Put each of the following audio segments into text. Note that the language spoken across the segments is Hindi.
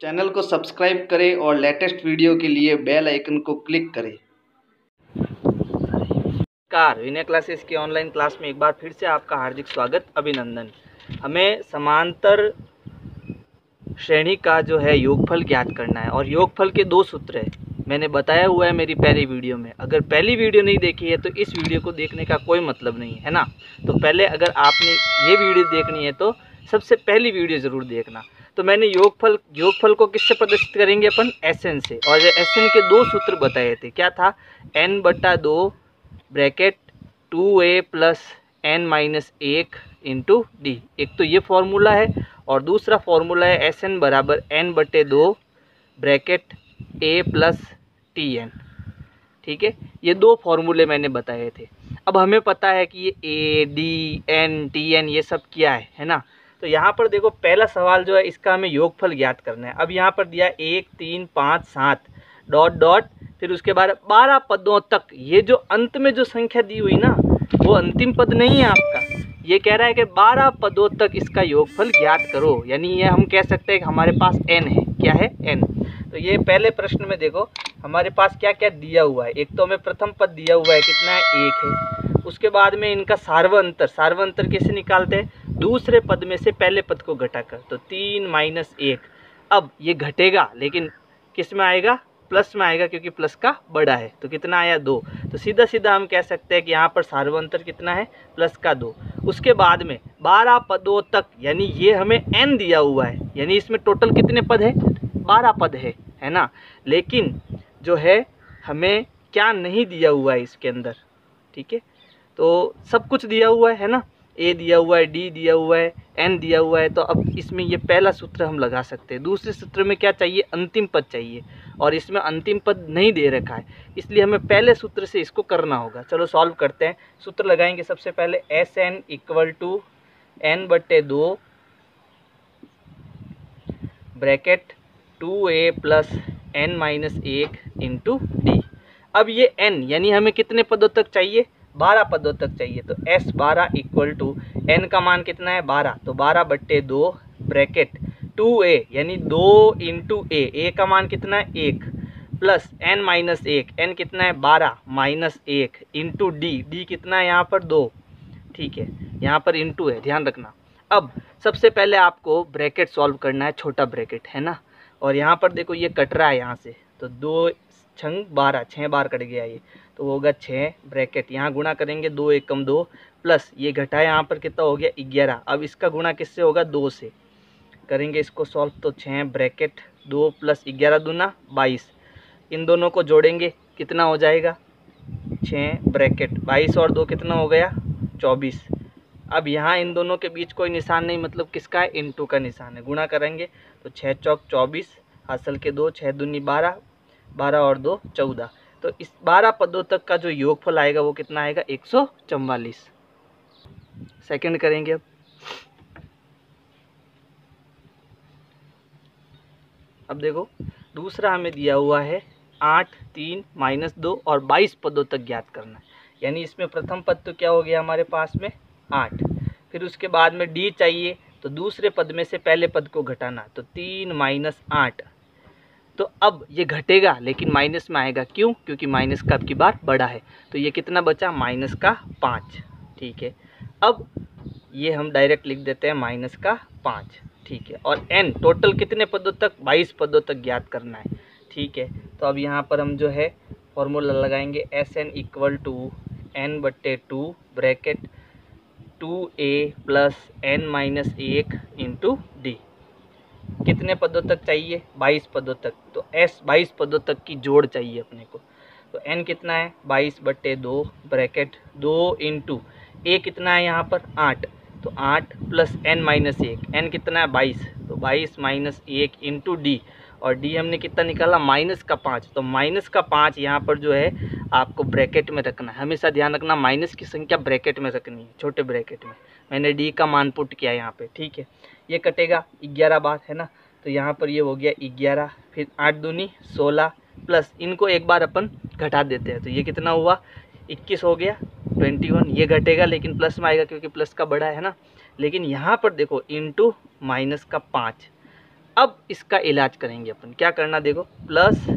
चैनल को सब्सक्राइब करें और लेटेस्ट वीडियो के लिए बेल आइकन को क्लिक करें। नमस्कार, विनय क्लासेस की ऑनलाइन क्लास में एक बार फिर से आपका हार्दिक स्वागत, अभिनंदन। हमें समांतर श्रेणी का जो है योगफल ज्ञात करना है और योगफल के दो सूत्र है। मैंने बताया हुआ है मेरी पहली वीडियो में। अगर पहली वीडियो नहीं देखी है तो इस वीडियो को देखने का कोई मतलब नहीं है ना। तो पहले अगर आपने ये वीडियो देखनी है तो सबसे पहली वीडियो ज़रूर देखना। तो मैंने योगफल को किससे प्रदर्शित करेंगे अपन? SN से। और SN के दो सूत्र बताए थे। क्या था? n/2 bracket 2a plus n-1 into D. एक तो ये फॉर्मूला है और दूसरा फॉर्मूला है SN बराबर n/2 bracket a plus TN। ठीक है, ये दो फॉर्मूले मैंने बताए थे। अब हमें पता है कि ये a, d, n, TN ये सब क्या है ना। तो यहाँ पर देखो, पहला सवाल जो है इसका हमें योगफल ज्ञात करना है। अब यहाँ पर दिया 1, 3, 5, 7 डॉट डॉट, फिर उसके बाद 12 पदों तक। ये जो अंत में जो संख्या दी हुई ना, वो अंतिम पद नहीं है आपका। ये कह रहा है कि 12 पदों तक इसका योगफल ज्ञात करो। यानी ये हम कह सकते हैं कि हमारे पास n है। क्या है? n। तो ये पहले प्रश्न में देखो हमारे पास क्या क्या दिया हुआ है। एक तो हमें प्रथम पद दिया हुआ है, कितना है? 1 है। उसके बाद में इनका सार्वअंतर कैसे निकालते हैं? दूसरे पद में से पहले पद को घटाकर। तो 3 - 1। अब ये घटेगा लेकिन किस में आएगा? प्लस में आएगा, क्योंकि प्लस का बड़ा है। तो कितना आया? 2। तो सीधा सीधा हम कह सकते हैं कि यहाँ पर सार्वअंतर कितना है? प्लस का 2। उसके बाद में 12 पदों तक, यानी ये हमें n दिया हुआ है। यानी इसमें टोटल कितने पद है? 12 पद है ना। लेकिन जो है हमें क्या नहीं दिया हुआ है इसके अंदर। ठीक है, तो सब कुछ दिया हुआ है ना। a दिया हुआ है, d दिया हुआ है, n दिया हुआ है। तो अब इसमें ये पहला सूत्र हम लगा सकते हैं। दूसरे सूत्र में क्या चाहिए? अंतिम पद चाहिए, और इसमें अंतिम पद नहीं दे रखा है, इसलिए हमें पहले सूत्र से इसको करना होगा। चलो सॉल्व करते हैं। सूत्र लगाएंगे सबसे पहले। SN = n/2 bracket 2a plus n-1 into D. अब ये n यानी हमें कितने पदों तक चाहिए? 12 पदों तक चाहिए। तो S12 = n का मान कितना है? 12। तो 12/2 ब्रैकेट 2a यानी 2 इंटू a का मान कितना है? 1 प्लस n-1, n कितना है? 12 माइनस 1 इंटू डी कितना है यहाँ पर? 2। ठीक है, यहाँ पर इंटू है, ध्यान रखना। अब सबसे पहले आपको ब्रैकेट सॉल्व करना है, छोटा ब्रैकेट है ना। और यहाँ पर देखो ये कट रहा है यहाँ से, तो 2 छंग 12, 6 बार कट गया ये, तो होगा 6 ब्रैकेट। यहाँ गुणा करेंगे 2 × 1 = 2 प्लस ये घटा यहाँ पर कितना हो गया? 11। अब इसका गुणा किससे होगा? 2 से करेंगे इसको सॉल्व। तो 6 ब्रैकेट 2 प्लस 11 दूना 22। इन दोनों को जोड़ेंगे कितना हो जाएगा? 6 ब्रैकेट 22 और 2 कितना हो गया? 24। अब यहाँ इन दोनों के बीच कोई निशान नहीं, मतलब किसका है? इंटू का निशान है। गुणा करेंगे तो 6 चौक 24, हासिल के 2, 6 दूनी 12, 12 और 2 14। तो इस 12 पदों तक का जो योगफल आएगा वो कितना आएगा? 144। सेकंड करेंगे। अब देखो दूसरा हमें दिया हुआ है 8, 3, -2 और 22 पदों तक ज्ञात करना है। यानी इसमें प्रथम पद तो क्या हो गया हमारे पास में? 8। फिर उसके बाद में d चाहिए, तो दूसरे पद में से पहले पद को घटाना। तो 3 - 8। तो अब ये घटेगा लेकिन माइनस में आएगा। क्यों? क्योंकि माइनस का अब की बार बड़ा है। तो ये कितना बचा? -5। ठीक है, अब ये हम डायरेक्ट लिख देते हैं -5। ठीक है, और n टोटल कितने पदों तक? 22 पदों तक ज्ञात करना है। ठीक है, तो अब यहाँ पर हम जो है फॉर्मूला लगाएंगे। SN = n/2 bracket 2a plus n-1 into D. कितने पदों तक चाहिए? 22 पदों तक। तो S 22 पदों तक की जोड़ चाहिए अपने को। तो n कितना है? 22/2 ब्रैकेट 2 इंटू a कितना है यहाँ पर? 8। तो 8 प्लस n-1, n कितना है? 22। तो 22 - 1 इंटू डी, और डी हमने कितना निकाला? -5। तो -5 यहाँ पर जो है आपको ब्रैकेट में रखना है। हमेशा ध्यान रखना, माइनस की संख्या ब्रैकेट में रखनी है, छोटे ब्रैकेट में। मैंने डी का मान पुट किया यहाँ पे। ठीक है, ये कटेगा 11 बार है ना। तो यहाँ पर ये हो गया 11, फिर 8 दूनी 16 प्लस इनको एक बार अपन घटा देते हैं। तो ये कितना हुआ? 21 हो गया 21। ये घटेगा लेकिन प्लस में आएगा क्योंकि प्लस का बड़ा है ना। लेकिन यहाँ पर देखो इंटू -5, अब इसका इलाज करेंगे अपन। क्या करना, देखो प्लस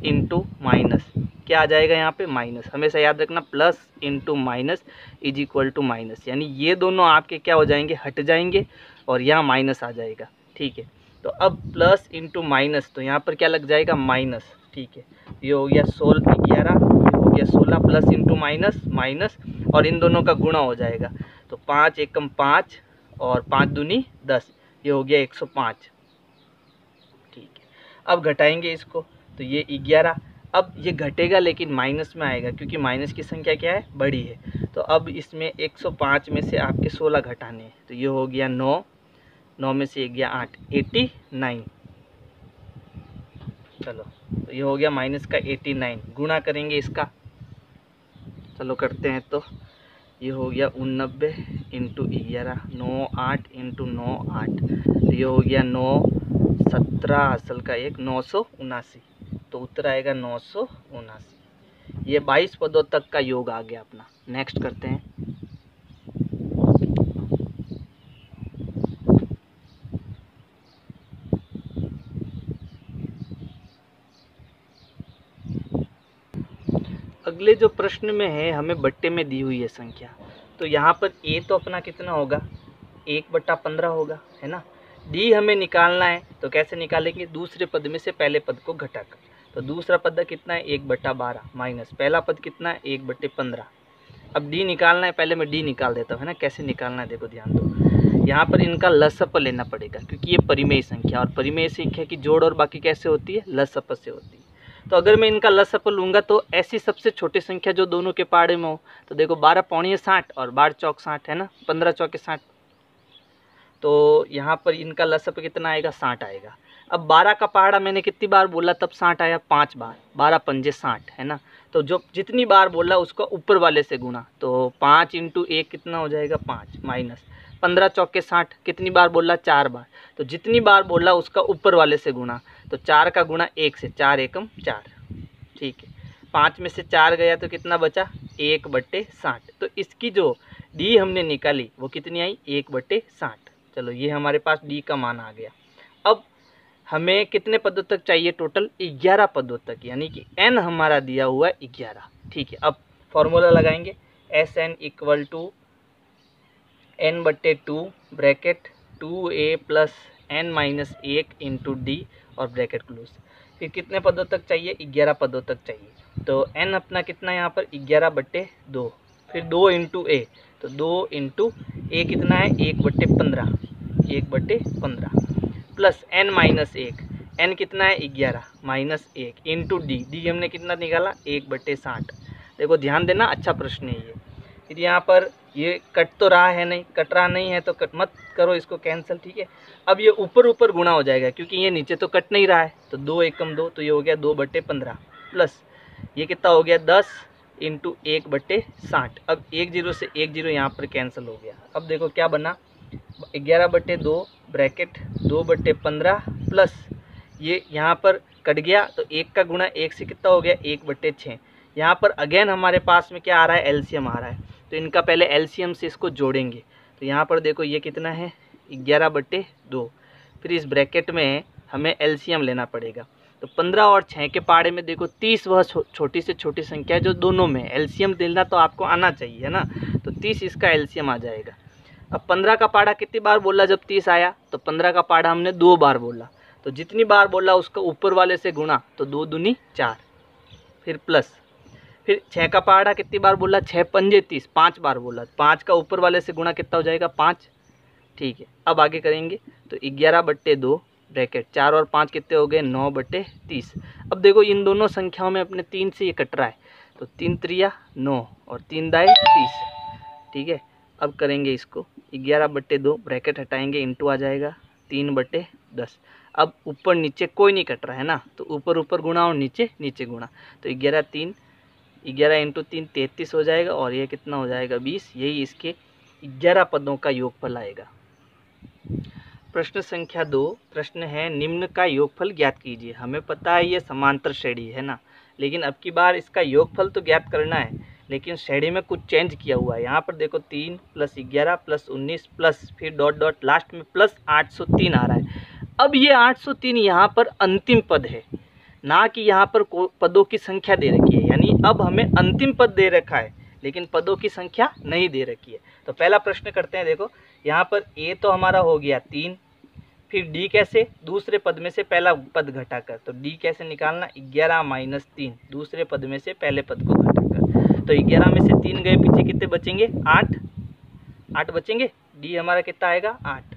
इंटू माइनस, क्या आ जाएगा यहाँ पे माइनस। हमेशा याद रखना plus into minus is equal to minus, यानी ये दोनों आपके क्या हो जाएंगे, हट जाएंगे और यहाँ माइनस आ जाएगा। ठीक है, तो अब प्लस इंटू माइनस, तो यहाँ पर क्या लग जाएगा माइनस। ठीक है, ये हो गया 11, ये हो गया 16, प्लस इंटू माइनस माइनस, और इन दोनों का गुणा हो जाएगा। तो 5 एकम 5 और 5 दूनी 10, ये हो गया 105। ठीक है, अब घटाएंगे इसको, तो ये 11, अब ये घटेगा लेकिन माइनस में आएगा क्योंकि माइनस की संख्या क्या है, बड़ी है। तो अब इसमें 105 में से आपके 16 घटाने हैं, तो ये हो गया 9, 9 में से 1 गया 8, 89। चलो, तो ये हो गया माइनस का 89, गुणा करेंगे इसका, चलो करते हैं। तो ये हो गया 89 इंटू 11, 9 8 इंटू 9 8, तो ये हो गया 9 17 असल का 1, 979। तो उत्तर आएगा 979। ये 22 पदों तक का योग आ गया अपना। नेक्स्ट करते हैं। अगले जो प्रश्न में है, हमें बट्टे में दी हुई है संख्या, तो यहाँ पर ए तो अपना कितना होगा, 1/15 होगा, है ना। डी हमें निकालना है, तो कैसे निकालेंगे, दूसरे पद में से पहले पद को घटाकर। तो दूसरा पद कितना है, 1/12 माइनस पहला पद कितना है, 1/15। अब डी निकालना है, पहले मैं डी निकाल देता हूँ, है ना। कैसे निकालना है, देखो ध्यान दो। यहाँ पर इनका लसअप लेना पड़ेगा क्योंकि ये परिमेय संख्या, और परिमेय संख्या की जोड़ और बाकी कैसे होती है, लसअप से होती है। तो अगर मैं इनका लसअप लूँगा तो ऐसी सबसे छोटी संख्या जो दोनों के पाड़े में हो, तो देखो 12 पौनी 60 और 12 चौक 60, है ना, 15 चौके 60। तो यहाँ पर इनका लसअप कितना आएगा, 60 आएगा। अब 12 का पहाड़ा मैंने कितनी बार बोला तब 60 आया, 5 बार, 12 पंजे 60, है ना। तो जो जितनी बार बोला उसका ऊपर वाले से गुणा, तो 5 इंटू 1 कितना हो जाएगा 5, माइनस 15 चौके 60, कितनी बार बोला 4 बार, तो जितनी बार बोला उसका ऊपर वाले से गुणा, तो 4 का गुणा 1 से, 4 एकम 4। ठीक है, 5 में से 4 गया तो कितना बचा, 1/60। तो इसकी जो डी हमने निकाली वो कितनी आई, 1/60। चलो, ये हमारे पास डी का मान आ गया। अब हमें कितने पदों तक चाहिए, टोटल 11 पदों तक, यानी कि n हमारा दिया हुआ है 11। ठीक है, अब फॉर्मूला लगाएंगे, Sn equal to n/2 bracket 2a plus n-1 into d और ब्रैकेट क्लोज। फिर कितने पदों तक चाहिए, 11 पदों तक चाहिए। तो n अपना कितना है यहाँ पर, 11/2, फिर 2 इंटू ए, तो 2 इंटू ए कितना है, 1/15, 1/15 प्लस n-1, n कितना है 11 माइनस 1 इंटू डी, डी हमने कितना निकाला 1/60। देखो ध्यान देना, अच्छा प्रश्न है ये। फिर यहाँ पर ये कट तो रहा है नहीं, कट रहा नहीं है तो कट मत करो, इसको कैंसिल। ठीक है, अब ये ऊपर ऊपर गुणा हो जाएगा क्योंकि ये नीचे तो कट नहीं रहा है, तो 2 एकम 2, तो ये हो गया 2/15 प्लस ये कितना हो गया 10 इंटू 1/60। अब 1 0 से 1 0 यहाँ पर कैंसिल हो गया। अब देखो क्या बना, 11/2 ब्रैकेट 2/15 प्लस ये यहाँ पर कट गया तो 1 का गुणा 1 से कितना हो गया, 1/6। यहाँ पर अगेन हमारे पास में क्या आ रहा है, एलसीएम आ रहा है, तो इनका पहले एलसीएम से इसको जोड़ेंगे। तो यहाँ पर देखो ये कितना है, 11/2। फिर इस ब्रैकेट में हमें एलसीएम लेना पड़ेगा, तो 15 और 6 के पाड़े में देखो 30 वह छोटी से छोटी संख्या जो दोनों में एलसीएम लेना तो आपको आना चाहिए, है ना। तो 30 इसका एलसीएम आ जाएगा। अब 15 का पाड़ा कितनी बार बोला, जब 30 आया तो 15 का पाड़ा हमने 2 बार बोला, तो जितनी बार बोला उसका ऊपर वाले से गुणा, तो 2 दूनी 4, फिर प्लस, फिर 6 का पहाड़ा कितनी बार बोला, 6 पंजे 30, 5 बार बोला, 5 का ऊपर वाले से गुणा कितना हो जाएगा 5। ठीक है, अब आगे करेंगे, तो 11/2 ब्रैकेट 4 और 5 कितने हो गए, 9/30। अब देखो इन दोनों संख्याओं में अपने 3 से ये कट रहा है, तो 3 3 9 और 3 दाएँ 30। ठीक है, अब करेंगे इसको, 11/2 ब्रैकेट हटाएंगे, इंटू आ जाएगा 3/10। अब ऊपर नीचे कोई नहीं कट रहा है ना, तो ऊपर ऊपर गुणा और नीचे नीचे गुणा, तो 11 इंटू 3 33 हो जाएगा, और ये कितना हो जाएगा 20। यही इसके 11 पदों का योगफल आएगा। प्रश्न संख्या 2 प्रश्न है, निम्न का योगफल ज्ञात कीजिए। हमें पता है ये समांतर श्रेणी है ना, लेकिन अब की बार इसका योगफल तो ज्ञात करना है, लेकिन श्रेणी में कुछ चेंज किया हुआ है। यहाँ पर देखो 3 + 11 + 19 प्लस फिर डॉट डॉट लास्ट में +803 आ रहा है। अब ये 803 यहाँ पर अंतिम पद है, ना कि यहाँ पर पदों की संख्या दे रखी है। यानी अब हमें अंतिम पद दे रखा है लेकिन पदों की संख्या नहीं दे रखी है। तो पहला प्रश्न करते हैं। देखो यहाँ पर ए तो हमारा हो गया 3, फिर डी कैसे, दूसरे पद में से पहला पद घटाकर। तो डी कैसे निकालना, 11 माइनस 3, दूसरे पद में से पहले पद को घटाकर। तो 11 में से 3 गए, पीछे कितने बचेंगे, 8 बचेंगे। डी हमारा कितना आएगा, 8।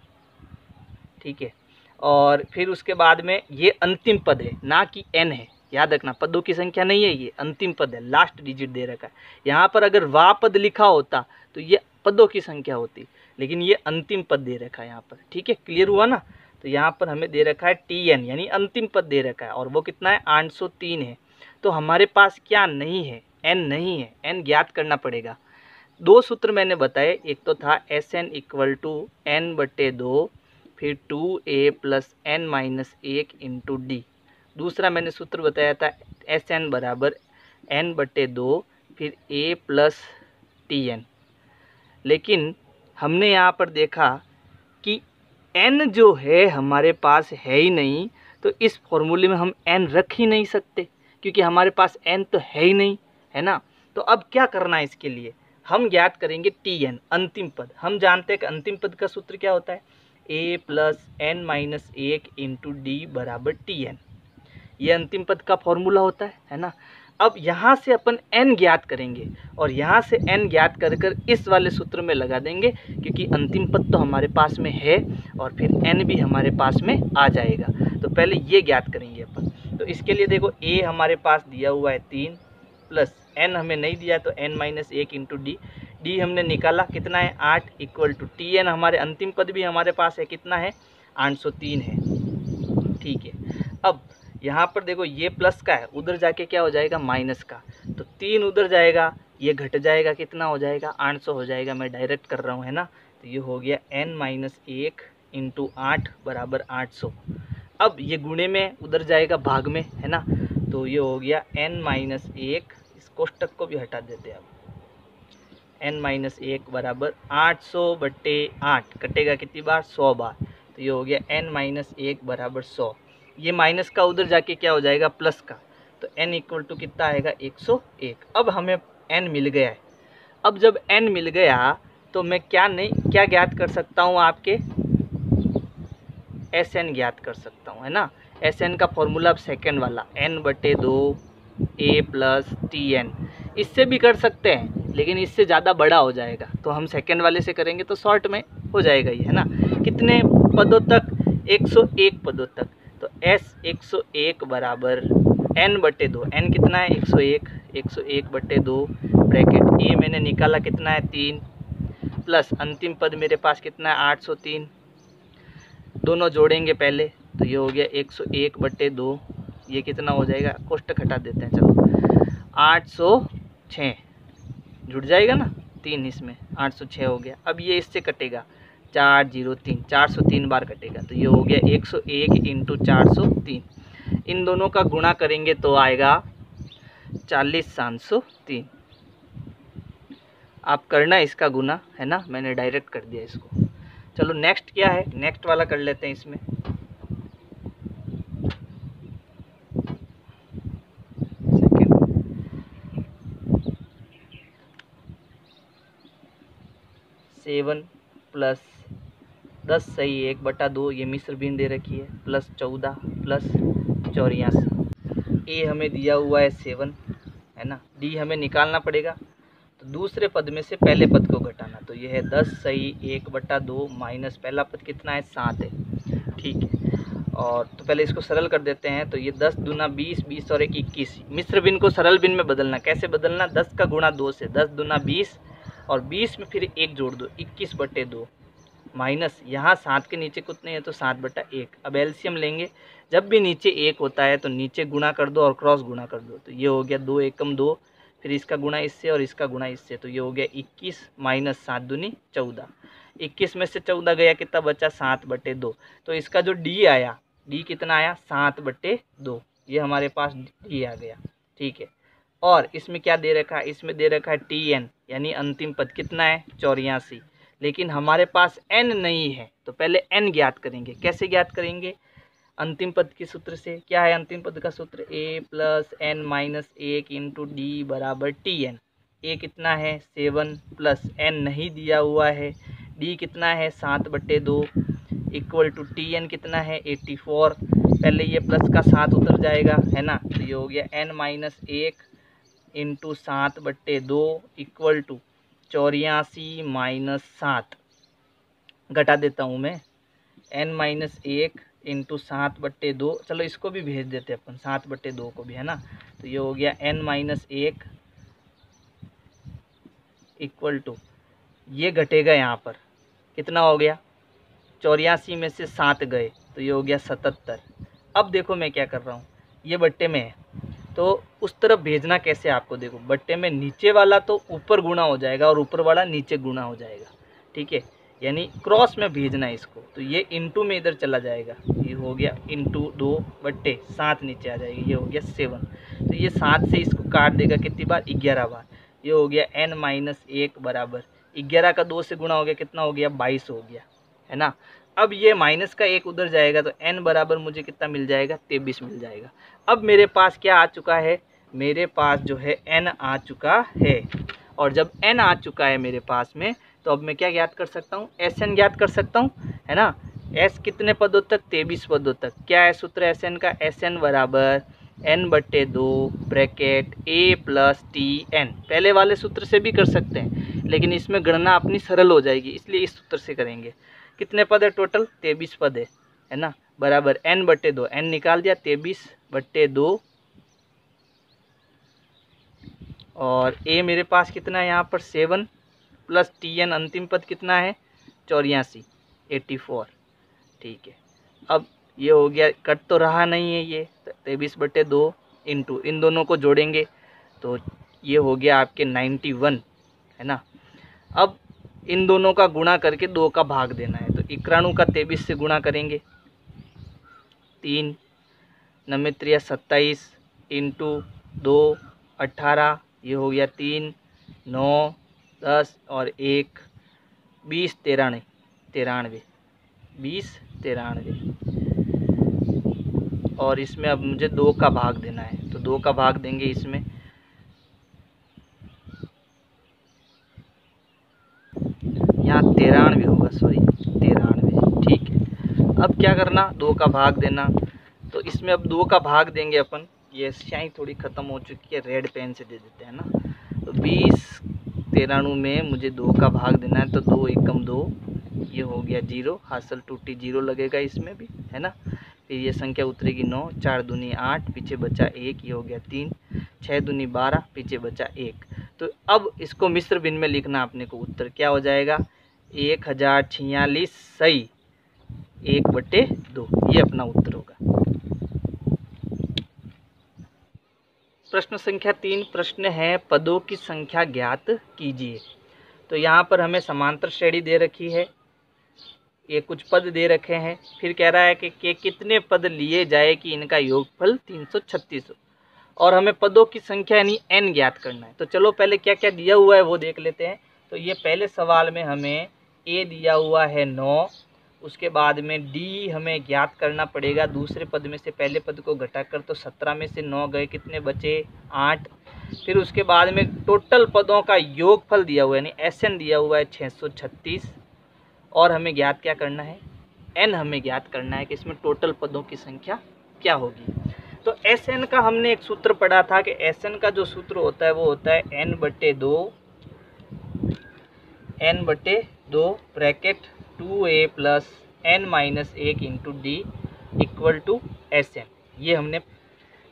ठीक है, और फिर उसके बाद में ये अंतिम पद है, ना कि एन है। याद रखना, पदों की संख्या नहीं है, ये अंतिम पद है, लास्ट डिजिट दे रखा है। यहाँ पर अगर वा पद लिखा होता तो ये पदों की संख्या होती, लेकिन ये अंतिम पद दे रखा है यहाँ पर। ठीक है, क्लियर हुआ ना। तो यहाँ पर हमें दे रखा है TN, यानी अंतिम पद दे रखा है, और वो कितना है, 803 है। तो हमारे पास क्या नहीं है, N नहीं है। N ज्ञात करना पड़ेगा। 2 सूत्र मैंने बताए, एक तो था SN = N/2, फिर 2A + N-1 इंटू D। दूसरा मैंने सूत्र बताया था SN = N/2, फिर A + TN। लेकिन हमने यहाँ पर देखा कि N जो है हमारे पास है ही नहीं, तो इस फॉर्मूले में हम N रख ही नहीं सकते, क्योंकि हमारे पास N तो है ही नहीं, है ना। तो अब क्या करना है, इसके लिए हम ज्ञात करेंगे TN, अंतिम पद। हम जानते हैं कि अंतिम पद का सूत्र क्या होता है, A + N-1 into D = TN। ये अंतिम पद का फॉर्मूला होता है ना। अब यहाँ से अपन n ज्ञात करेंगे, और यहाँ से n ज्ञात कर कर इस वाले सूत्र में लगा देंगे, क्योंकि अंतिम पद तो हमारे पास में है और फिर n भी हमारे पास में आ जाएगा। तो पहले ये ज्ञात करेंगे अपन। तो इसके लिए देखो, a हमारे पास दिया हुआ है 3, प्लस n हमें नहीं दिया तो n-1 इंटू D। D हमने निकाला, कितना है, 8 = TN। हमारे अंतिम पद भी हमारे पास है, कितना है, 803 है। ठीक है, अब यहाँ पर देखो ये प्लस का है, उधर जाके क्या हो जाएगा, माइनस का। तो 3 उधर जाएगा, ये घट जाएगा, कितना हो जाएगा, 800 हो जाएगा। मैं डायरेक्ट कर रहा हूँ, है ना। तो ये हो गया N-1 इंटू 8 = 800। अब ये गुणे में उधर जाएगा, भाग में, है ना। तो ये हो गया N-1, इस कोष्टक को भी हटा देते हैं अब। N-1 = 800/8, कटेगा कितनी बार, 100 बार। तो ये हो गया N-1 = 100। ये माइनस का उधर जाके क्या हो जाएगा, प्लस का। तो n = कितना आएगा, 101। अब हमें n मिल गया है। अब जब n मिल गया तो मैं क्या ज्ञात कर सकता हूँ, आपके SN ज्ञात कर सकता हूँ, है ना। SN का फॉर्मूला अब सेकेंड वाला, N/2 A + TN। इससे भी कर सकते हैं, लेकिन इससे ज़्यादा बड़ा हो जाएगा, तो हम सेकेंड वाले से करेंगे तो शॉर्ट में हो जाएगा ये, है ना। कितने पदों तक, 101 पदों तक। तो S 101 = N/2। N कितना है, 101, 101/2 ब्रैकेट। A मैंने निकाला, कितना है, 3, प्लस अंतिम पद मेरे पास कितना है, 803। दोनों जोड़ेंगे पहले, तो ये हो गया 101/2। ये कितना हो जाएगा, कोष्टक हटा देते हैं, चलो, 806 जुड़ जाएगा ना, 3 इसमें, 806 हो गया। अब ये इससे कटेगा, 403, 403 बार कटेगा। तो ये हो गया 101 इंटू 403। इन दोनों का गुणा करेंगे तो आएगा 40,703। आप करना इसका गुना, है ना, मैंने डायरेक्ट कर दिया इसको। चलो नेक्स्ट क्या है, नेक्स्ट वाला कर लेते हैं इसमें। सेवन प्लस 10 सही 1/2, ये मिश्र भिन्न दे रखी है, प्लस 14 प्लस 84। ए हमें दिया हुआ है 7, है ना। डी हमें निकालना पड़ेगा, तो दूसरे पद में से पहले पद को घटाना। तो ये है 10 सही 1/2 माइनस पहला पद कितना है, 7 है। ठीक है, और तो पहले इसको सरल कर देते हैं। तो ये 10 दूना 20, 20 और 1 21। मिश्र भिन्न को सरल भिन्न में बदलना, कैसे बदलना, 10 का गुणा 2 से, 10 दूना 20 और 20 में फिर 1 जोड़ दो, 21/2 माइनस यहाँ 7 के नीचे कुछ नहीं है तो 7/1। अब एलसीएम लेंगे, जब भी नीचे 1 होता है तो नीचे गुणा कर दो और क्रॉस गुणा कर दो। तो ये हो गया 2 एकम 2, फिर इसका गुणा इससे और इसका गुणा इससे। तो ये हो गया 21 माइनस 7 दूनी 14। 21 में से 14 गया, कितना बचा, 7/2। तो इसका जो डी आया, डी कितना आया, 7/2। ये हमारे पास डी आ गया। ठीक है, और इसमें क्या दे रखा है, इसमें दे रखा है TN, यानी अंतिम पद कितना है, 84। लेकिन हमारे पास n नहीं है, तो पहले n ज्ञात करेंगे। कैसे ज्ञात करेंगे, अंतिम पद के सूत्र से। क्या है अंतिम पद का सूत्र? a plus n minus 1 into d बराबर टी एन। ए कितना है? 7 प्लस एन नहीं दिया हुआ है, डी कितना है? 7/2 इक्वल टू टी एन कितना है? 84। पहले ये प्लस का 7 उतर जाएगा, है ना, तो ये हो गया n minus 1 into 7/2 equal to 84 minus 7, घटा देता हूँ मैं, n माइनस 1 इंटू 7/2, चलो इसको भी भेज देते हैं अपन 7/2 को भी, है ना, तो ये हो गया n माइनस 1 इक्वल टू, ये घटेगा यहाँ पर, कितना हो गया? 84 में से 7 गए तो ये हो गया 77। अब देखो मैं क्या कर रहा हूँ, ये बट्टे में है तो उस तरफ भेजना कैसे आपको, देखो बट्टे में नीचे वाला तो ऊपर गुणा हो जाएगा और ऊपर वाला नीचे गुणा हो जाएगा, ठीक है, यानी क्रॉस में भेजना है इसको, तो ये इंटू में इधर चला जाएगा, ये हो गया इंटू 2/7 नीचे आ जाएगी, ये हो गया 7, तो ये 7 से इसको काट देगा कितनी बार? 11 बार, ये हो गया n माइनस 1 बराबर 11 का 2 से गुणा हो गया, कितना हो गया? 22 हो गया, है ना। अब ये माइनस का 1 उधर जाएगा तो n बराबर मुझे कितना मिल जाएगा? 23 मिल जाएगा। अब मेरे पास क्या आ चुका है? मेरे पास जो है n आ चुका है, और जब n आ चुका है मेरे पास में तो अब मैं क्या ज्ञात कर सकता हूँ? Sn ज्ञात कर सकता हूँ, है ना। s कितने पदों तक? 23 पदों तक। क्या है सूत्र Sn का? Sn बराबर n/2 bracket a plus t n. पहले वाले सूत्र से भी कर सकते हैं लेकिन इसमें गणना अपनी सरल हो जाएगी, इसलिए इस सूत्र से करेंगे। कितने पद है टोटल? 23 पद है ना, बराबर n/2, n निकाल दिया, 23/2, और a मेरे पास कितना है यहाँ पर? 7 प्लस टी एन, अंतिम पद कितना है? 84, 84, ठीक है। अब ये हो गया, कट तो रहा नहीं है ये, 23/2 इंटू इन दोनों को जोड़ेंगे तो ये हो गया आपके 91, है ना। अब इन दोनों का गुणा करके 2 का भाग देना है, तो 91 का 23 से गुणा करेंगे, 3 9 27 इंटू 2 18, ये हो गया 3 9 10 और 1 20 93 20 93, और इसमें अब मुझे 2 का भाग देना है, तो 2 का भाग देंगे इसमें, यहाँ 93 होगा, सॉरी 93, ठीक है। अब क्या करना? 2 का भाग देना, तो इसमें अब 2 का भाग देंगे अपन, ये स्याही थोड़ी ख़त्म हो चुकी है, रेड पेन से दे देते हैं ना, तो 20 93 में मुझे 2 का भाग देना है, तो 2 एकम 2, ये हो गया 0, हासिल टूटी 0 लगेगा इसमें भी, है ना। फिर ये संख्या उतरेगी 9, 4 दूनी 8, पीछे बचा 1, ये हो गया 3, 6 दूनी 12, पीछे बचा 1। तो अब इसको मिश्र भिन्न में लिखना अपने को, उत्तर क्या हो जाएगा? 1046 सही 1/2, ये अपना उत्तर होगा। प्रश्न संख्या 3, प्रश्न है पदों की संख्या ज्ञात कीजिए। तो यहाँ पर हमें समांतर श्रेणी दे रखी है, ये कुछ पद दे रखे हैं, फिर कह रहा है कि कितने पद लिए जाए कि इनका योगफल 336 हो, और हमें पदों की संख्या यानी n ज्ञात करना है। तो चलो पहले क्या क्या दिया हुआ है वो देख लेते हैं। तो ये पहले सवाल में हमें a दिया हुआ है 9, उसके बाद में d हमें ज्ञात करना पड़ेगा, दूसरे पद में से पहले पद को घटाकर, तो 17 में से 9 गए, कितने बचे? 8। फिर उसके बाद में टोटल पदों का योगफल दिया हुआ है यानी Sn दिया हुआ है 636, और हमें ज्ञात क्या करना है? n हमें ज्ञात करना है कि इसमें टोटल पदों की संख्या क्या होगी। तो Sn का हमने एक सूत्र पढ़ा था कि Sn का जो सूत्र होता है वो होता है n/2 bracket 2a plus n minus 1 into d equal to Sn, ये हमने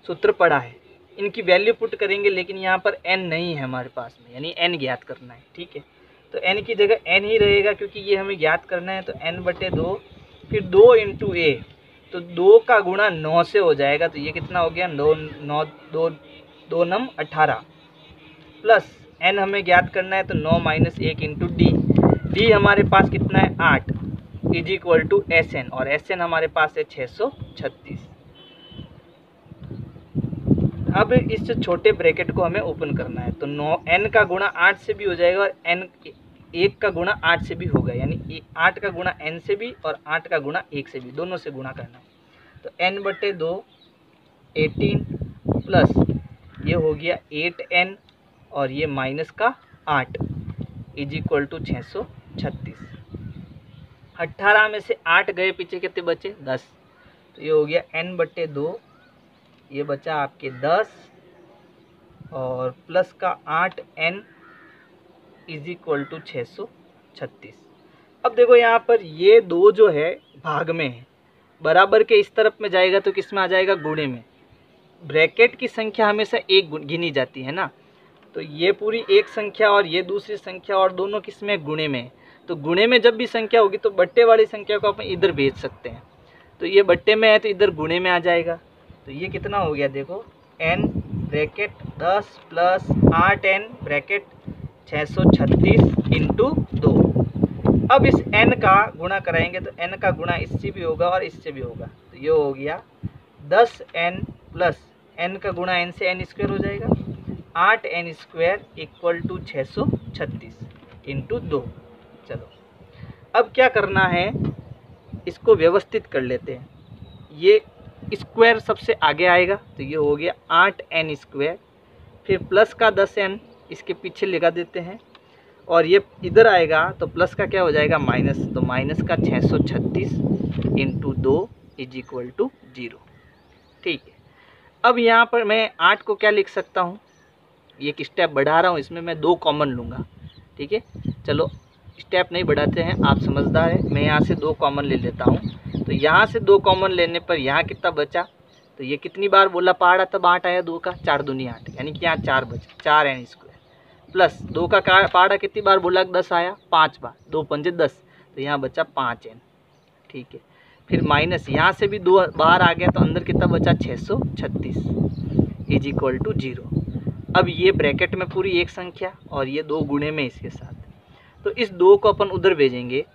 सूत्र पढ़ा है। इनकी वैल्यू पुट करेंगे, लेकिन यहाँ पर n नहीं है हमारे पास में, यानी n ज्ञात करना है, ठीक है। तो n की जगह n ही रहेगा क्योंकि ये हमें ज्ञात करना है, तो n/2, फिर 2 इंटू a, तो 2 का गुणा 9 से हो जाएगा, तो ये कितना हो गया? 2 9 18, प्लस n हमें ज्ञात करना है, तो 9 माइनस 1 इंटू डी हमारे पास कितना है? 8 इज इक्वल टू Sn, और Sn हमारे पास है 636। अब इस छोटे ब्रैकेट को हमें ओपन करना है, तो 9 n का गुणा 8 से भी हो जाएगा और n 1 का गुणा 8 से भी होगा, यानी 8 का गुणा n से भी और 8 का गुणा 1 से भी, दोनों से गुणा करना है। तो n/2 18 प्लस ये हो गया 8n और ये माइनस का 8 इज इक्वल टू 636। 18 में से 8 गए, पीछे कितने बचे 10, तो ये हो गया n/2, ये बचा आपके 10 और प्लस का 8n इज इक्वल टू 636। अब देखो यहाँ पर ये दो जो है भाग में है, बराबर के इस तरफ में जाएगा तो किस में आ जाएगा, गुणे में। ब्रैकेट की संख्या हमेशा एक गिनी जाती है ना, तो ये पूरी एक संख्या और ये दूसरी संख्या और दोनों किस में, गुणे में। तो गुणे में जब भी संख्या होगी तो बट्टे वाली संख्या को अपन इधर भेज सकते हैं, तो ये बट्टे में है तो इधर गुणे में आ जाएगा। तो ये कितना हो गया देखो, n bracket 10 plus 8n bracket 636 into 2। अब इस n का गुणा कराएंगे तो n का गुणा इससे भी होगा और इससे भी होगा, तो ये हो गया 10n प्लस n का गुणा n से n स्क्वायर हो जाएगा, 8n square equal to 636 into 2। चलो अब क्या करना है, इसको व्यवस्थित कर लेते हैं। ये स्क्वायर सबसे आगे आएगा तो ये हो गया 8n स्क्वायर, फिर प्लस का 10n इसके पीछे लगा देते हैं, और ये इधर आएगा तो प्लस का क्या हो जाएगा, माइनस, तो माइनस का 636 इंटू 2 इज इक्वल टू 0। ठीक है, अब यहाँ पर मैं 8 को क्या लिख सकता हूँ, एक स्टेप बढ़ा रहा हूँ, इसमें मैं 2 कॉमन लूँगा। ठीक है, चलो स्टेप नहीं बढ़ाते हैं, आप समझदार है, मैं यहाँ से 2 कॉमन ले लेता हूँ। तो यहाँ से 2 कॉमन लेने पर यहाँ कितना बचा, तो ये कितनी बार बोला पहाड़ा, तब 8 आया, 2 का 4 दूनी 8, यानी कि यहाँ 4 बचा, 4n स्क्वायर प्लस 2 का पहाड़ा कितनी बार बोला, 10 आया, 5 बार, 2 पंजे 10, तो यहाँ बचा 5n। ठीक है, फिर माइनस यहाँ से भी 2 बाहर आ गया तो अंदर कितना बचा, 636 इज इक्वल टू 0। अब ये ब्रैकेट में पूरी एक संख्या और ये 2 गुणे में इसके साथ, तो इस 2 को अपन उधर भेजेंगे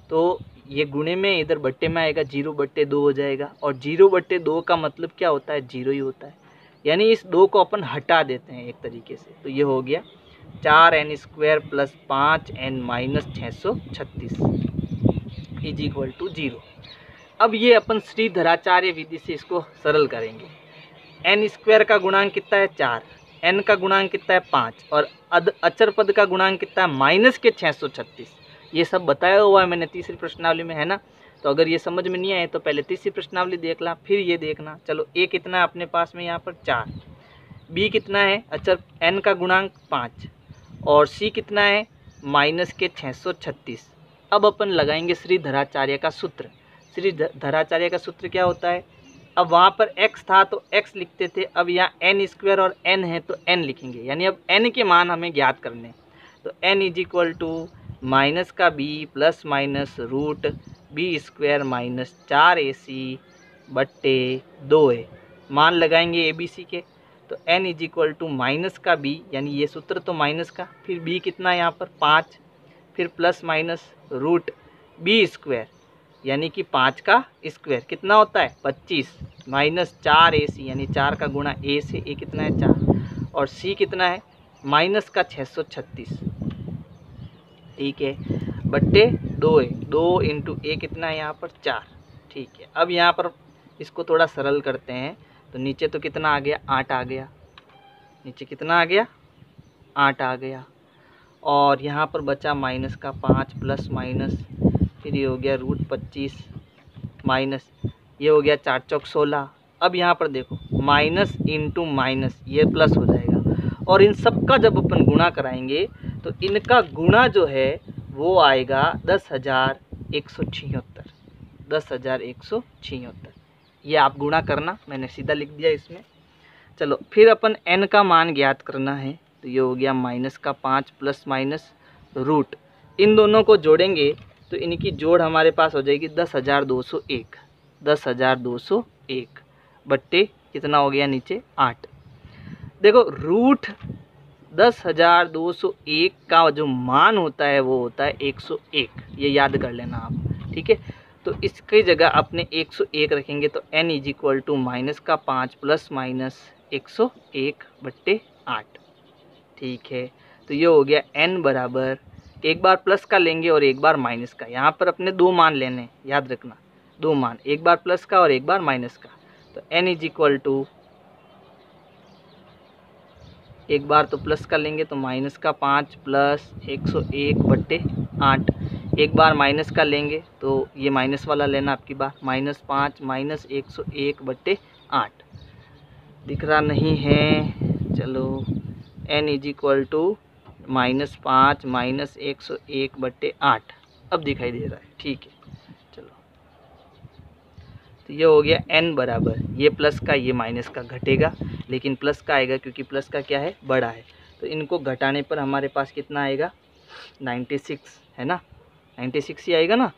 तो ये गुणे में इधर बट्टे में आएगा, 0/2 हो जाएगा, और 0/2 का मतलब क्या होता है, 0 ही होता है, यानी इस 2 को अपन हटा देते हैं एक तरीके से। तो ये हो गया 4n square plus 5n minus 636 is equal to 0। अब ये अपन श्रीधराचार्य विधि से इसको सरल करेंगे। n स्क्वायर का गुणांक कितना है, 4, n का गुणांक कितना है, 5, और अचर पद का गुणांक कितना है, माइनस के 636। ये सब बताया हुआ है मैंने तीसरी प्रश्नावली में, है ना। तो अगर ये समझ में नहीं आए तो पहले तीसरी प्रश्नावली देख ला, फिर ये देखना। चलो a कितना है अपने पास में यहाँ पर 4, b कितना है अचर n का गुणांक 5, और c कितना है माइनस के 636। अब अपन लगाएंगे श्रीधराचार्य का सूत्र। श्रीधराचार्य का सूत्र क्या होता है, अब वहाँ पर x था तो x लिखते थे, अब यहाँ n स्क्वायर और n है तो n लिखेंगे, यानी अब n के मान हमें ज्ञात करने। तो n is equal to minus का b plus minus root b square minus 4ac बट्टे 2a, मान लगाएंगे ए बी सी के। तो n is equal to minus का b, यानी ये सूत्र तो माइनस का, फिर b कितना यहाँ पर 5, फिर plus minus root b square, यानी कि 5 का स्क्वायर कितना होता है 25, माइनस 4ac, यानी 4 का गुणा a से, a कितना है 4, और c कितना है माइनस का 636। ठीक है, बट्टे 2a, 2 इंटू a कितना है यहाँ पर 4। ठीक है, अब यहाँ पर इसको थोड़ा सरल करते हैं, तो नीचे तो कितना आ गया 8 आ गया, नीचे कितना आ गया 8 आ गया, और यहाँ पर बचा माइनस का 5 प्लस माइनस, फिर ये हो गया रूट 25 माइनस, ये हो गया 4 चौक 16। अब यहाँ पर देखो माइनस इंटू माइनस, ये प्लस हो जाएगा, और इन सब का जब अपन गुणा कराएंगे तो इनका गुणा जो है वो आएगा 10,176, 10,176। ये आप गुणा करना, मैंने सीधा लिख दिया इसमें। चलो फिर अपन n का मान ज्ञात करना है, तो ये हो गया माइनस का 5 प्लस माइनस रूट, इन दोनों को जोड़ेंगे तो इनकी जोड़ हमारे पास हो जाएगी 10,201, 10,201 बट्टे कितना हो गया नीचे 8। देखो रूट 10,201 का जो मान होता है वो होता है 101, ये याद कर लेना आप। ठीक है, तो इसकी जगह अपने 101 रखेंगे, तो n is equal to minus का 5 प्लस माइनस 101 बट्टे 8। ठीक है, तो ये हो गया n बराबर, एक बार प्लस का लेंगे और एक बार माइनस का, यहाँ पर अपने 2 मान लेने, याद रखना दो मान, एक बार प्लस का और एक बार माइनस का। तो n इज इक्वल टू, एक बार तो प्लस का लेंगे तो माइनस का 5 प्लस 101/8, एक बार माइनस का लेंगे तो ये माइनस वाला लेना आपकी बार, -5 माइनस 101/8। दिख रहा नहीं है, चलो n is equal to -5 minus 101/8, अब दिखाई दे रहा है, ठीक है। चलो तो ये हो गया n बराबर, ये प्लस का ये माइनस का घटेगा, लेकिन प्लस का आएगा क्योंकि प्लस का क्या है, बड़ा है। तो इनको घटाने पर हमारे पास कितना आएगा, 96 है ना, 96 ही आएगा ना।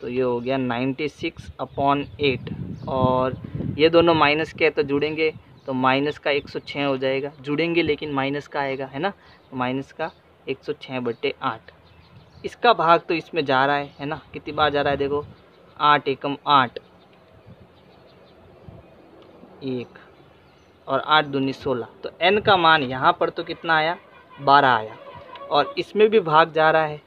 तो ये हो गया 96/8, और ये दोनों माइनस के तो जुड़ेंगे तो माइनस का 106 हो जाएगा, जुड़ेंगे लेकिन माइनस का आएगा, है ना। तो माइनस का 106/8, इसका भाग तो इसमें जा रहा है ना, कितनी बार जा रहा है देखो, 8 एकम 8, 1 और 8 दूनी 16। तो n का मान यहाँ पर तो कितना आया, 12 आया, और इसमें भी भाग जा रहा है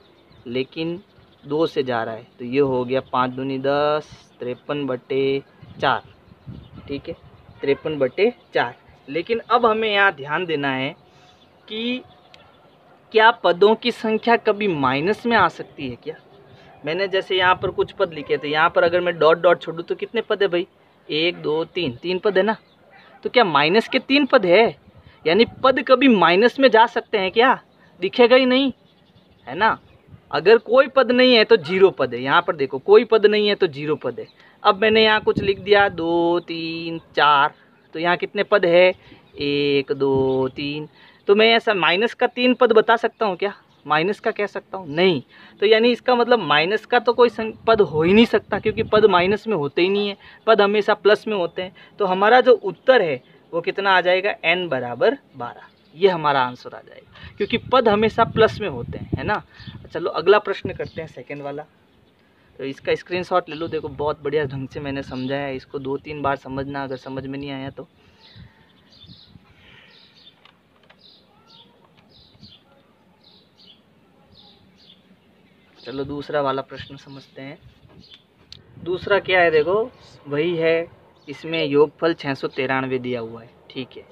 लेकिन 2 से जा रहा है। तो ये हो गया 5 दूनी 10, 53/4, ठीक है, 53/4। लेकिन अब हमें यहाँ ध्यान देना है कि क्या पदों की संख्या कभी माइनस में आ सकती है क्या। मैंने जैसे यहाँ पर कुछ पद लिखे थे, यहाँ पर अगर मैं डॉट डॉट छोड़ूँ तो कितने पद है भाई, 1 2 3, 3 पद है ना। तो क्या माइनस के 3 पद है, यानी पद कभी माइनस में जा सकते हैं क्या, दिखेगा ही नहीं, है ना। अगर कोई पद नहीं है तो 0 पद है, यहाँ पर देखो कोई पद नहीं है तो 0 पद है। अब मैंने यहाँ कुछ लिख दिया 2 3 4, तो यहाँ कितने पद है, 1 2 3। तो मैं ऐसा माइनस का 3 पद बता सकता हूँ क्या, माइनस का कह सकता हूँ, नहीं। तो यानी इसका मतलब माइनस का तो कोई पद हो ही नहीं सकता, क्योंकि पद माइनस में होते ही नहीं है, पद हमेशा प्लस में होते हैं। तो हमारा जो उत्तर है वो कितना आ जाएगा, n बराबर 12, ये हमारा आंसर आ जाएगा, क्योंकि पद हमेशा प्लस में होते हैं, है ना। चलो अगला प्रश्न करते हैं, सेकेंड वाला। तो इसका स्क्रीनशॉट ले लो, देखो बहुत बढ़िया ढंग से मैंने समझाया है, इसको 2-3 बार समझना, अगर समझ में नहीं आया तो। चलो दूसरा वाला प्रश्न समझते हैं। दूसरा क्या है, देखो वही है, इसमें योगफल 693 दिया हुआ है, ठीक है।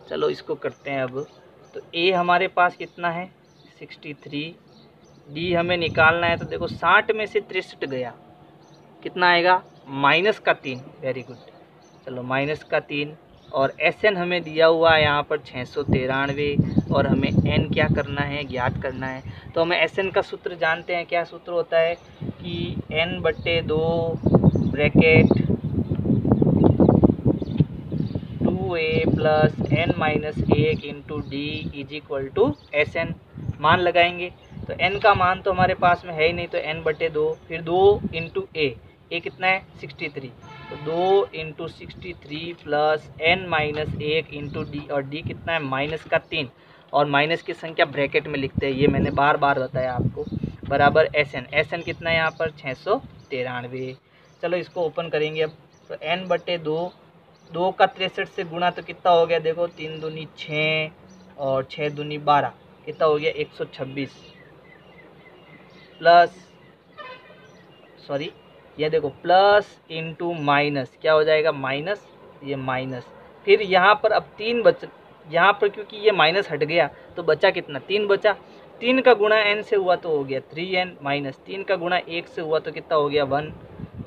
चलो इसको करते हैं अब। तो a हमारे पास कितना है, 63, d हमें निकालना है। तो देखो 60 में से 63 गया, कितना आएगा, -3, वेरी गुड। चलो -3, और SN हमें दिया हुआ है यहाँ पर 693, और हमें n क्या करना है, ज्ञात करना है। तो हमें SN का सूत्र जानते हैं, क्या सूत्र होता है कि n/2 bracket 2a plus n-1 into d is equal to SN। मान लगाएंगे, तो n का मान तो हमारे पास में है ही नहीं, तो n/2, फिर 2 इंटू a कितना है, 63, तो 2 into 63 plus n-1 into d, और d कितना है, -3, और माइनस की संख्या ब्रैकेट में लिखते हैं, ये मैंने बार बार बताया आपको, बराबर SN कितना है यहाँ पर, 693। चलो इसको ओपन करेंगे अब। तो n/2, 2 का 63 से गुणा तो कितना हो गया, देखो 3 दूनी 6 और 6 दूनी 12, कितना हो गया, 126, प्लस सॉरी ये देखो प्लस इंटू माइनस, क्या हो जाएगा, माइनस, ये माइनस, फिर यहाँ पर अब 3 यहाँ पर क्योंकि ये माइनस हट गया तो बचा कितना, 3 बचा। 3 का गुणा n से हुआ तो हो गया 3n, माइनस 3 का गुणा 1 से हुआ तो कितना हो गया, 1,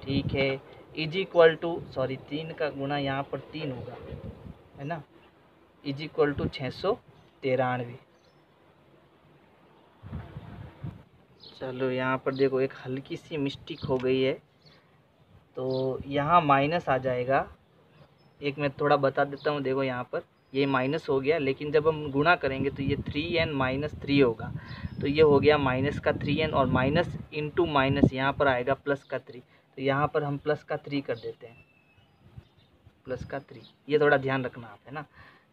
ठीक है, इज इक्वल टू, सॉरी 3 का गुणा यहाँ पर 3 होगा, है ना, इज इक्वल टू 693। चलो यहाँ पर देखो एक हल्की सी मिस्टेक हो गई है, तो यहाँ माइनस आ जाएगा, एक मैं थोड़ा बता देता हूँ। देखो यहाँ पर ये माइनस हो गया, लेकिन जब हम गुणा करेंगे तो ये 3n-3 होगा, तो ये हो गया माइनस का 3n, और माइनस इंटू माइनस यहाँ पर आएगा प्लस का 3, तो यहाँ पर हम प्लस का 3 कर देते हैं, प्लस का 3, ये थोड़ा ध्यान रखना आप, है ना।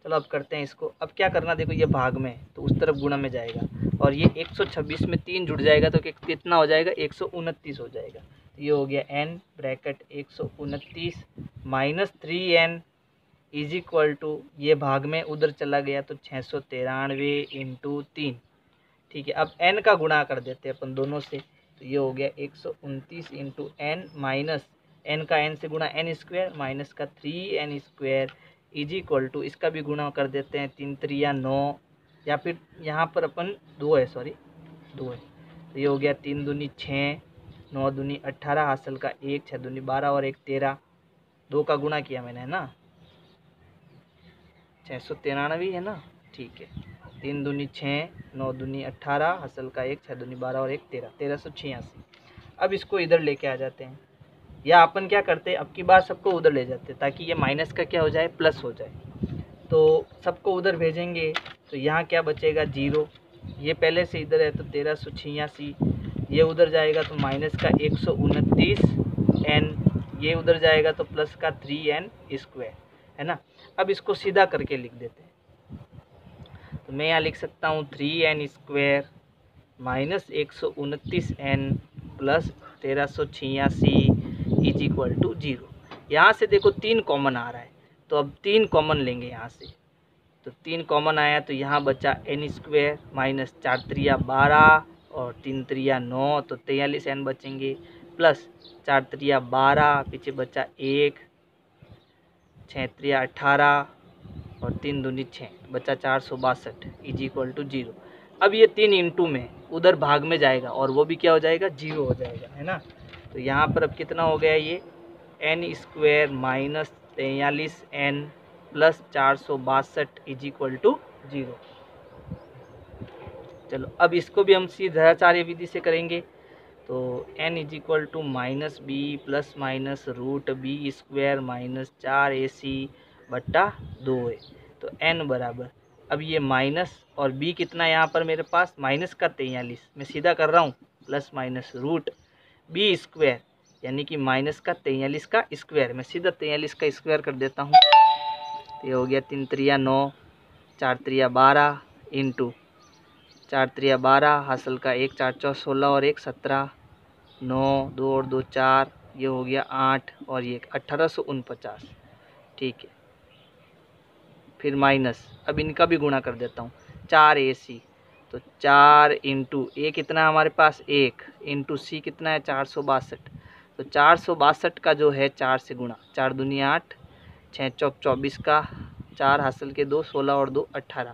चलो अब करते हैं इसको। अब क्या करना, देखो ये भाग में तो उस तरफ गुणा में जाएगा, और ये 126 में 3 जुड़ जाएगा तो कितना हो जाएगा, 129 हो जाएगा। तो ये हो गया n bracket 129 minus 3n is equal to, ये भाग में उधर चला गया तो 693 इंटू 3, ठीक है। अब n का गुणा कर देते हैं अपन दोनों से, तो ये हो गया 129 इंटू n माइनस n का n से गुणा n स्क्वायर माइनस का 3n square is equal to, इसका भी गुणा कर देते हैं, 3 3 9, या फिर यहाँ पर अपन 2 है, सॉरी 2 है, तो ये हो गया 3 दूनी 6, 9 दूनी 18, हासिल का 1, 6 दूनी 12 और 1 13, 2 का गुणा किया मैंने, है ना, 693 है ना, ठीक है। 3 दूनी 6, 9 दूनी 18, हासिल का 1, 6 दूनी 12 और 1 13, 1386। अब इसको इधर लेके आ जाते हैं, या अपन क्या करते हैं, अब की बार सबको उधर ले जाते हैं ताकि ये माइनस का क्या हो जाए, प्लस हो जाए। तो सबको उधर भेजेंगे तो यहाँ क्या बचेगा, 0, ये पहले से इधर है तो 1386, ये उधर जाएगा तो माइनस का 129 n, ये उधर जाएगा तो प्लस का 3n स्क्वायर, है ना। अब इसको सीधा करके लिख देते हैं, तो मैं यहाँ लिख सकता हूँ 3n square minus 129n plus 1386 is equal to 0। यहाँ से देखो 3 कॉमन आ रहा है, तो अब 3 कॉमन लेंगे यहाँ से, तो 3 कॉमन आया तो यहाँ बचा n स्क्वायर माइनस 4 3 12 और 3 3 9, तो 43n बचेंगे, प्लस 4 3 12, पीछे बचा 1, 6 3 18 और 3 दूनी 6, बचा 462 इज इक्वल टू 0। अब ये 3 इंटू में उधर भाग में जाएगा और वो भी क्या हो जाएगा, 0 हो जाएगा, है ना। तो यहाँ पर अब कितना हो गया, ये n square minus 43n plus 462 is equal to 0। चलो अब इसको भी हम सीधाचार्य विधि से करेंगे, तो n is equal to minus b plus minus root b square minus 4ac बट्टा 2 है, तो n बराबर, अब ये माइनस और b कितना है यहाँ पर मेरे पास, माइनस का 43, मैं सीधा कर रहा हूँ, plus minus root b square यानी कि माइनस का 43 का स्क्वायर, मैं सीधा 43 का स्क्वायर कर देता हूँ, तो ये हो गया 3 3 9, 4 3 12 इंटू 4 3 12, हासिल का 1 4 4 16 और 1 17, 9 2 और 2 4, ये हो गया 8 और ये 1849, ठीक है। फिर माइनस, अब इनका भी गुणा कर देता हूँ, 4ac, तो 4 इंटू ए कितना है हमारे पास 1, इंटू सी कितना है 462, तो 462 का जो है 4 से गुणा, 4 दूनी 8, 6 चौक 24 का 4, हासिल के 2 16 और 2 18,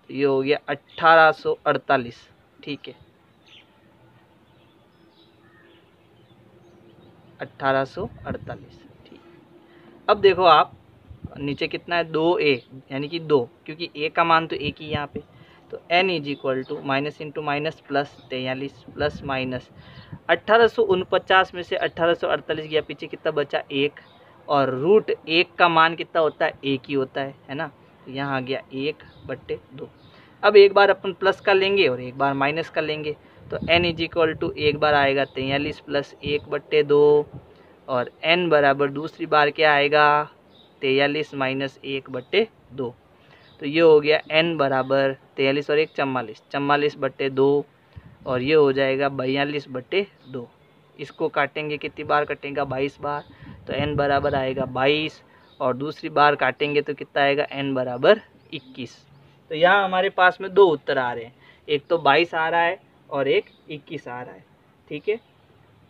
तो ये हो गया 1848, ठीक है, 1848, ठीक। अब देखो आप नीचे कितना है, 2a यानी कि 2, क्योंकि a का मान तो एक ही यहाँ पे, तो n is equal to minus into minus plus 43 plus minus 1849 में से 1848 गया, पीछे कितना बचा 1, और रूट 1 का मान कितना होता है, 1 ही होता है ना, तो यहाँ आ गया 1/2। अब एक बार अपन प्लस का लेंगे और एक बार माइनस का लेंगे, तो n इज इक्वल टू एक बार आएगा 43 प्लस 1/2 और n बराबर दूसरी बार क्या आएगा 43 माइनस 1/2, तो ये हो गया n बराबर 43 और 1 44, 44/2 और ये हो जाएगा 42/2। इसको काटेंगे, कितनी बार कटेगा 22 बार, तो n बराबर आएगा 22 और दूसरी बार काटेंगे तो कितना आएगा n बराबर 21। तो यहाँ हमारे पास में 2 उत्तर आ रहे हैं, एक तो 22 आ रहा है और एक 21 आ रहा है, ठीक है।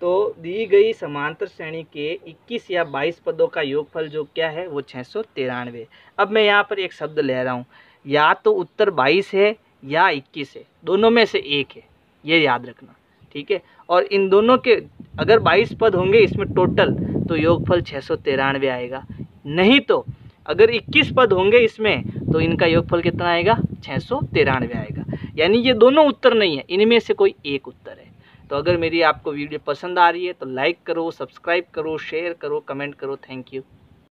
तो दी गई समांतर श्रेणी के 21 या 22 पदों का योगफल जो क्या है वो 693। अब मैं यहाँ पर एक शब्द ले रहा हूँ, या तो उत्तर 22 है या 21 है, दोनों में से एक है, ये याद रखना, ठीक है। और इन दोनों के अगर 22 पद होंगे इसमें टोटल, तो योगफल 693 आएगा, नहीं तो अगर 21 पद होंगे इसमें तो इनका योगफल कितना आएगा 693 आएगा, यानी ये दोनों उत्तर नहीं है, इनमें से कोई एक उत्तर है। तो अगर मेरी आपको वीडियो पसंद आ रही है तो लाइक करो, सब्सक्राइब करो, शेयर करो, कमेंट करो। Thank you.